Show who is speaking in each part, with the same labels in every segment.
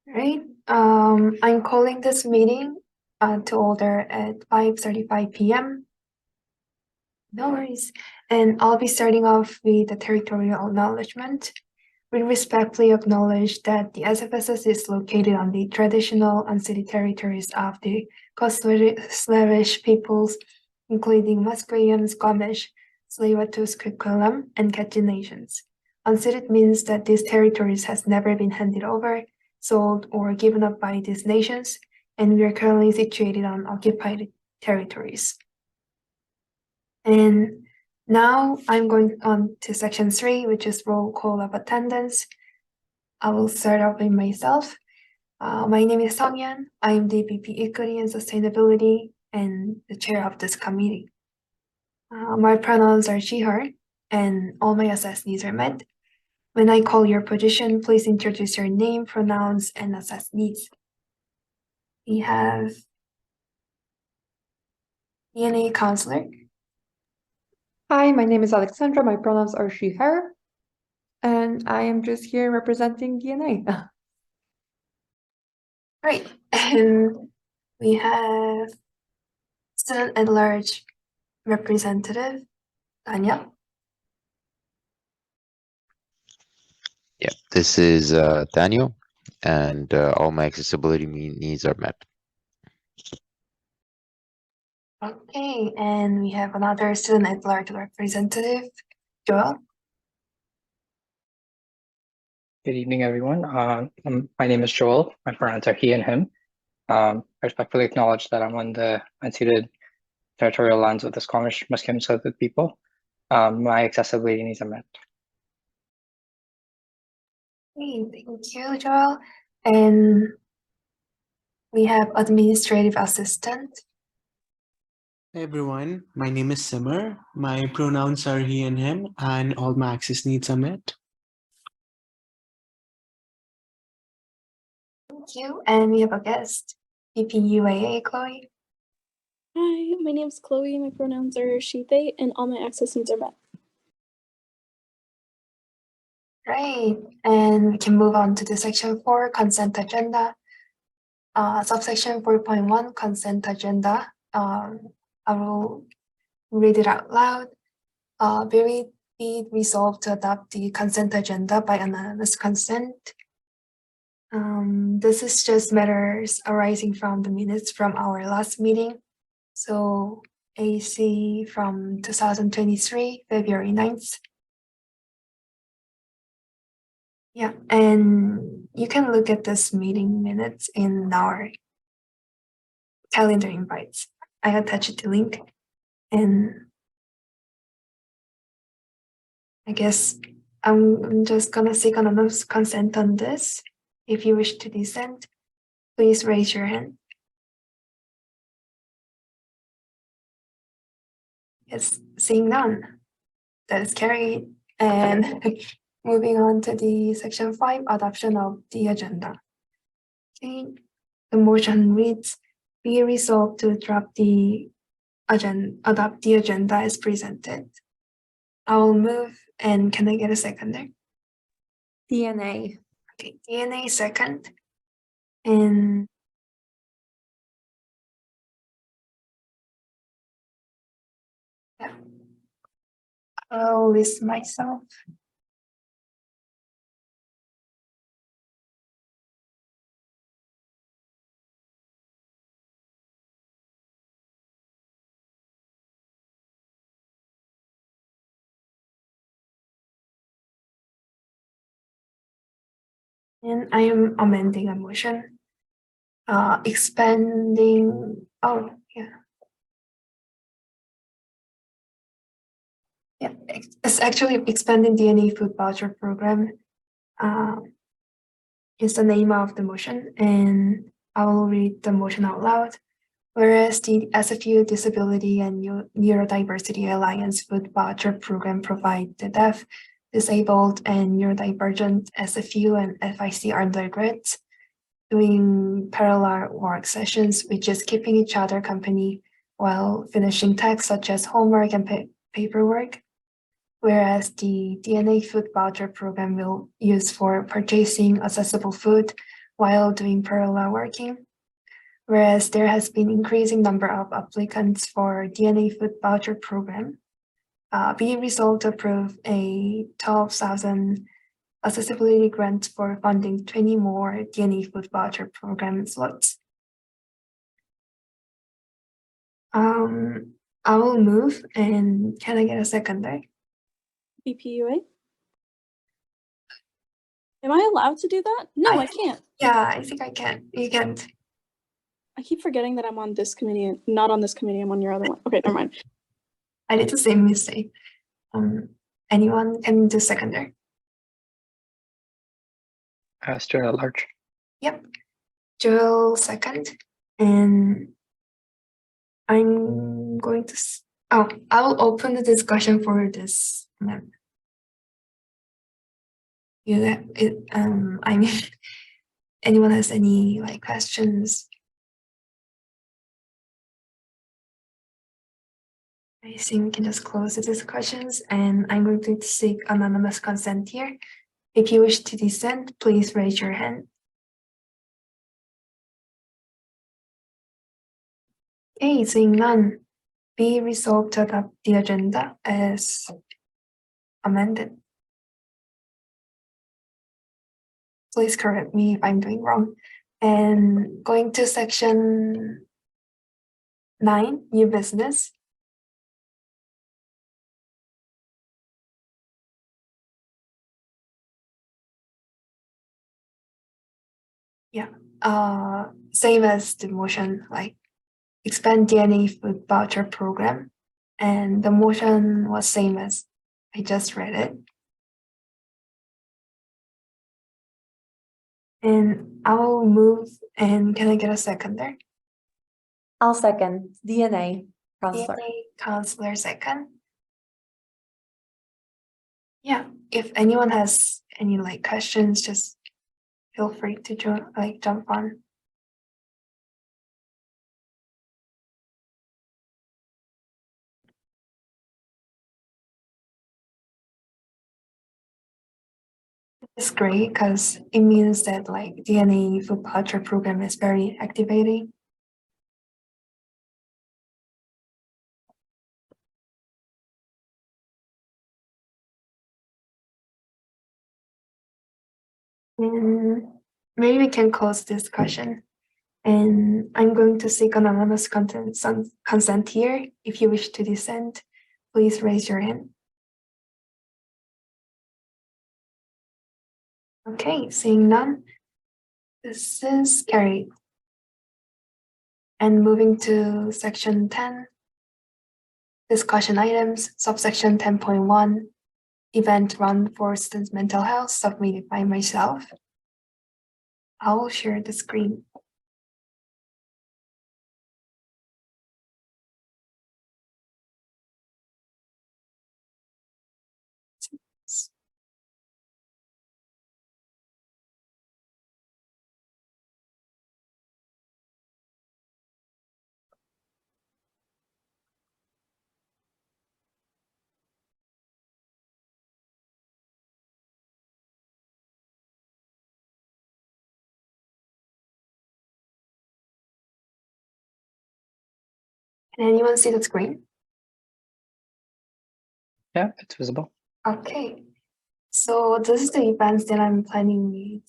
Speaker 1: Right. I'm calling this meeting to order at 5:35 p.m. No worries. And I'll be starting off with the territorial acknowledgement. We respectfully acknowledge that the SFSS is located on the traditional unceded territories of the Coast-Slavish peoples, including Musqueam, Squamish, Tsleil-Waututh, Coquitlam, and Quechua nations. Unceded means that these territories has never been handed over, sold, or given up by these nations, and we are currently situated on occupied territories. And now I'm going on to section 3, which is roll call of attendance. I will start off with myself. My name is Songyan. I'm the VP Equity and Sustainability and the chair of this committee. My pronouns are she, her, and all my assessed needs are met. When I call your position, please introduce your name, pronouns, and assessed needs. We have DNA counselor.
Speaker 2: Hi, my name is Alexandra. My pronouns are she, her, and I am just here representing DNA.
Speaker 1: Great. And we have student at large representative, Daniel.
Speaker 3: Yeah, this is Daniel, and all my accessibility needs are met.
Speaker 1: Okay, and we have another student at large representative, Joel.
Speaker 4: Good evening, everyone. My name is Joel. My pronouns are he and him. I respectfully acknowledge that I'm on the unceded territorial lands of the Squamish, Musqueam, Tsleil-Waututh people. My accessibility needs are met.
Speaker 1: Okay, thank you, Joel. And we have administrative assistant.
Speaker 5: Hey everyone, my name is Simmer. My pronouns are he and him, and all my access needs are met.
Speaker 1: Thank you. And we have a guest, VPUAA, Chloe.
Speaker 6: Hi, my name is Chloe. My pronouns are she, they, and all my access needs are met.
Speaker 1: Great. And we can move on to the section 4, consent agenda. Subsection 4.1, consent agenda. I will read it out loud. Be it resolved to adopt the consent agenda by unanimous consent. This is just matters arising from the minutes from our last meeting. So AC from 2023, February 9th. Yeah, and you can look at this meeting minutes in our calendar invites. I attached the link, and I guess I'm just gonna seek anonymous consent on this. If you wish to dissent, please raise your hand. Yes, seeing none, that is carried. And moving on to the section 5, adoption of the agenda. Okay, the motion reads, be resolved to adopt the agenda as presented. I will move, and can I get a seconder?
Speaker 2: DNA.
Speaker 1: Okay, DNA second. And yeah, I'll list myself. And I am amending a motion, expanding, oh, yeah. Yeah, it's actually expanding DNA food voucher program is the name of the motion, and I will read the motion out loud. Whereas the SFU Disability and Neurodiversity Alliance Food Voucher Program provide the deaf, disabled, and neurodivergent SFU and FIC undergrads doing parallel work sessions with just keeping each other company while finishing tasks such as homework and paperwork. Whereas the DNA Food Voucher Program will use for purchasing accessible food while doing parallel working, whereas there has been increasing number of applicants for DNA food voucher program. Be resolved to approve a 12,000 accessibility grant for funding 20 more DNA food voucher program slots. I will move, and can I get a seconder?
Speaker 6: BPUA. Am I allowed to do that? No, I can't.
Speaker 1: Yeah, I think I can. You can't.
Speaker 6: I keep forgetting that I'm on this committee and not on this committee. I'm on your other one. Okay, never mind.
Speaker 1: I did the same mistake. Anyone can do seconder?
Speaker 4: Student at large.
Speaker 1: Yep. Joel second, and I'm going to. I will open the discussion for this. I mean, anyone has any questions? I think we can just close the discussions, and I'm going to seek anonymous consent here. If you wish to dissent, please raise your hand. Okay, seeing none, be resolved to adopt the agenda as amended. Please correct me if I'm doing wrong. And going to section 9, new business. Yeah, same as the motion, expand DNA food voucher program. And the motion was same as I just read it. And I will move, and can I get a seconder?
Speaker 2: I'll second. DNA, counselor.
Speaker 1: DNA counselor second. Yeah, if anyone has any questions, just feel free to jump on. It's great because it means that DNA food voucher program is very activating. And maybe we can close discussion. And I'm going to seek anonymous consent here. If you wish to dissent, please raise your hand. Okay, seeing none, this is carried. And moving to section 10, discussion items, subsection 10.1, event run for students' mental health, submitted by myself. I will share the screen. Can anyone see the screen?
Speaker 4: Yeah, it's visible.
Speaker 1: Okay, so this is the events that I'm planning with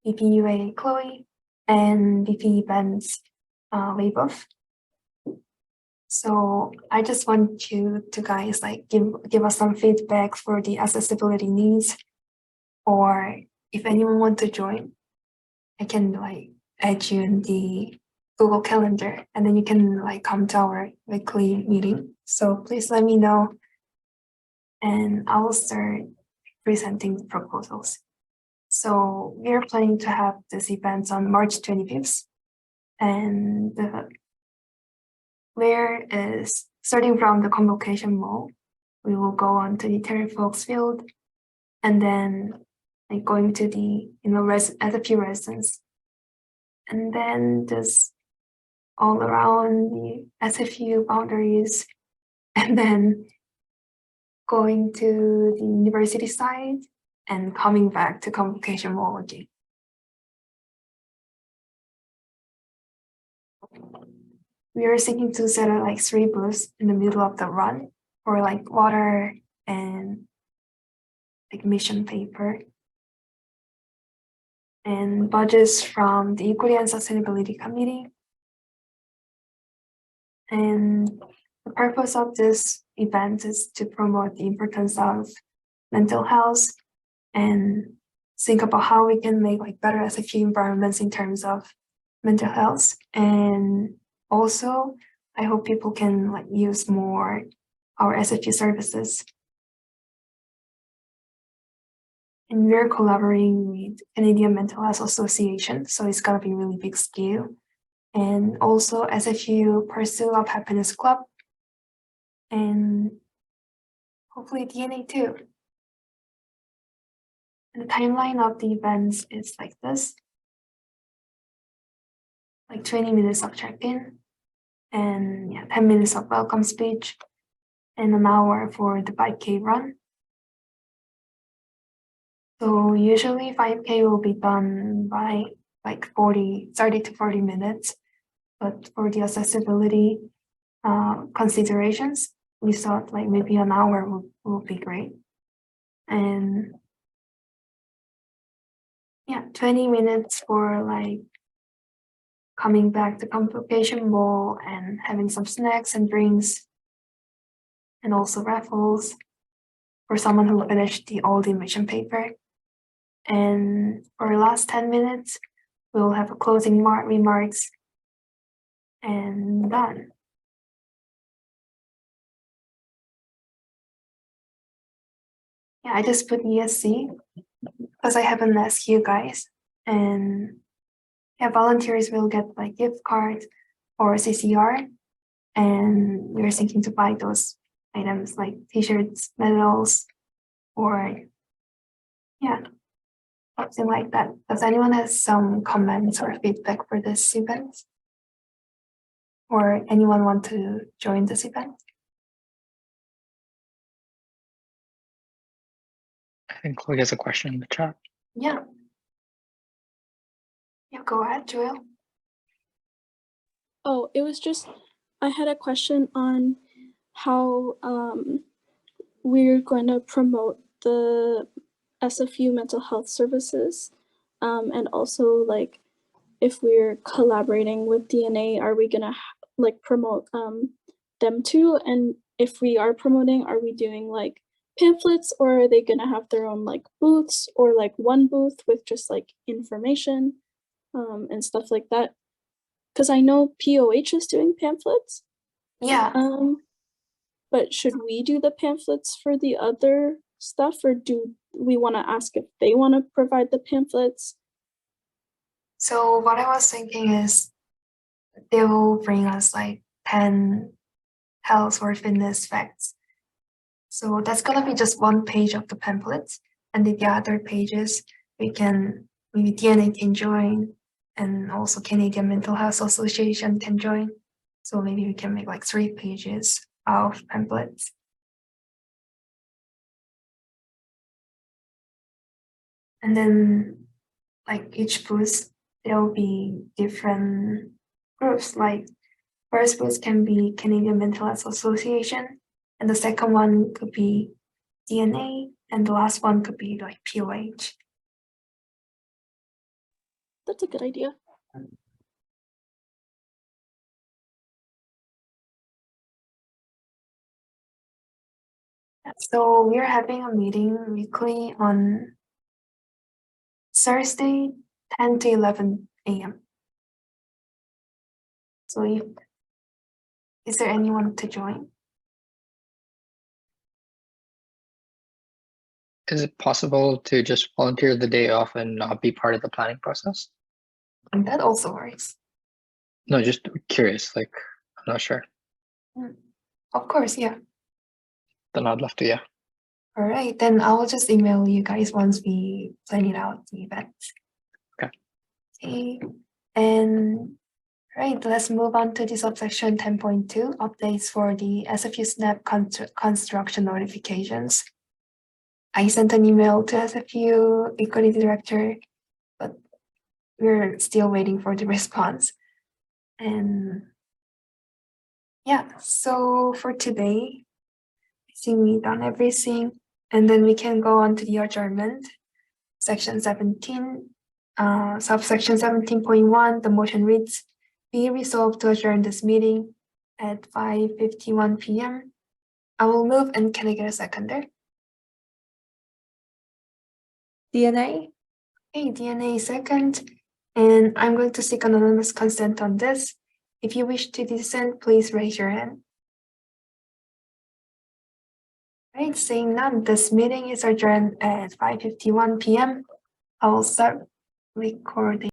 Speaker 1: BPUA Chloe and BP events Weibuff. So I just want you to guys give us some feedback for the accessibility needs, or if anyone want to join, I can add you in the Google Calendar, and then you can come to our weekly meeting. So please let me know, and I will start presenting the proposals. So we are planning to have this event on March 25th, and the where is starting from the convocation mall. We will go on to the Terry Folks Field, and then going to the SFU residence, and then just all around the SFU boundaries, and then going to the university side and coming back to convocation mall again. we are thinking to set up like 3 booths in the middle of the run for like water and like mission paper. And budgets from the Equity and Sustainability Committee. And the purpose of this event is to promote the importance of mental health and think about how we can make like better SFU environments in terms of mental health. And also, I hope people can like use more our SFU services. And we're collaborating with Canadian Mental Health Association, so it's gonna be really big scale. And also SFU Pursuit of Happiness Club, and hopefully DNA too. And the timeline of the events is like this. Like 20 minutes of check-in, and 10 minutes of welcome speech, and an hour for the 5K run. So usually 5K will be done by like 30 to 40 minutes. But for the accessibility considerations, we thought like maybe an hour will be great. And 20 minutes for like coming back to Convocation Bowl and having some snacks and drinks, and also raffles for someone who finished all the mission paper. And for the last 10 minutes, we'll have a closing remarks and done. Yeah, I just put ESC because I haven't asked you guys. And volunteers will get like gift cards or CCR. And we're thinking to buy those items like t-shirts, medals, or something like that. Does anyone have some comments or feedback for this event? Or anyone want to join this event?
Speaker 4: I think Chloe has a question in the chat.
Speaker 1: Yeah, go ahead, Joel.
Speaker 6: Oh, it was just, I had a question on how we're going to promote the SFU mental health services, and also like if we're collaborating with DNA, are we gonna like promote them too? And if we are promoting, are we doing like pamphlets, or are they gonna have their own like booths, or like one booth with just like information and stuff like that? Because I know POH is doing pamphlets.
Speaker 1: Yeah.
Speaker 6: But should we do the pamphlets for the other stuff, or do we want to ask if they want to provide the pamphlets?
Speaker 1: So what I was thinking is they will bring us like 10 health or fitness facts. So that's gonna be just one page of the pamphlets, and the other pages maybe DNA can join, and also Canadian Mental Health Association can join. So maybe we can make like 3 pages of pamphlets. And then like each booth, there will be different groups. Like first booth can be Canadian Mental Health Association, and the second one could be DNA, and the last one could be like POH.
Speaker 6: That's a good idea.
Speaker 1: So we are having a meeting weekly on Thursday, 10 to 11 a.m. So is there anyone to join?
Speaker 4: Is it possible to just volunteer the day off and not be part of the planning process?
Speaker 1: And that also works.
Speaker 4: No, just curious, like, I'm not sure.
Speaker 1: Of course, yeah.
Speaker 4: Then I'd love to, yeah.
Speaker 1: All right, then I'll just email you guys once we plan it out, the event. Okay, and right, let's move on to the subsection 10.2, updates for the SFU SNAP construction notifications. I sent an email to SFU Equity Director, but we're still waiting for the response. And Yeah, so for today, I think we've done everything, and then we can go on to the adjournment. Section 17, subsection 17.1, the motion reads, be resolved to adjourn this meeting at 5:51 p.m. I will move, and can I get a seconder?
Speaker 2: DNA?
Speaker 1: Okay, DNA second, and I'm going to seek anonymous consent on this. If you wish to dissent, please raise your hand. Right, seeing none, this meeting is adjourned at 5:51 p.m. I will start recording.